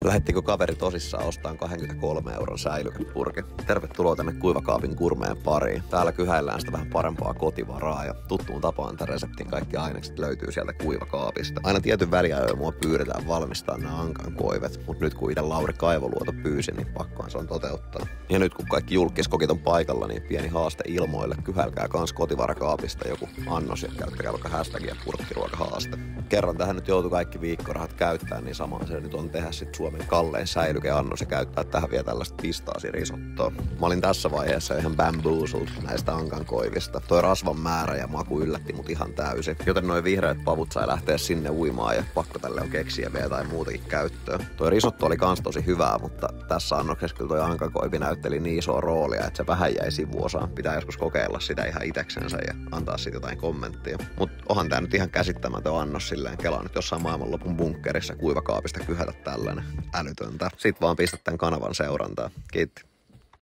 Lähettikö kaveri tosissaan ostaan 23 € säilykepurki? Tervetuloa tänne Kuivakaapin Gourmeen pariin. Täällä kyhäillään sitä vähän parempaa kotivaraa ja tuttuun tapaan tämän reseptin kaikki ainekset löytyy sieltä Kuivakaapista. Aina tietyn väliajoin mua pyydetään valmistaa nämä ankankoivet, mutta nyt kun itse Lauri Kaivoluoto pyysi, niin pakkohan se on toteuttaa. Ja nyt kun kaikki julkiskokit on paikalla, niin pieni haaste ilmoille. Kyhälkää kans kotivarakaapista joku annos ja käyttäkää vaikka hashtagia purkkiruokahaaste. Kerran tähän nyt joutui kaikki viikkorahat käyttämään, niin samaan se nyt on tehdä sit Suomen kallein säilykeannos ja käyttää tähän vielä tällaista pistaasirisottoa. Mä olin tässä vaiheessa ihan bamboozled näistä ankankoivista. Toi rasvan määrä ja maku yllätti mut ihan täysin. Joten noi vihreät pavut sai lähteä sinne uimaan ja pakko tälle on keksiä vielä tai muutakin käyttöön. Toi risotto oli kans tosi hyvää, mutta tässä annoksessa kyllä toi ankankoivi näytteli niin isoa roolia, että se vähän jäi sivuosaan. Pitää joskus kokeilla sitä ihan iteksensä ja antaa sit jotain kommenttia. Mut onhan tää nyt ihan käsittämätön annos silleen. Kelaa nyt jossain maailmanlopun bunkkerissa Kuivakaapista kyhätä tällainen älytöntä. Sit vaan pistä tän kanavan seurantaa. Kiitti.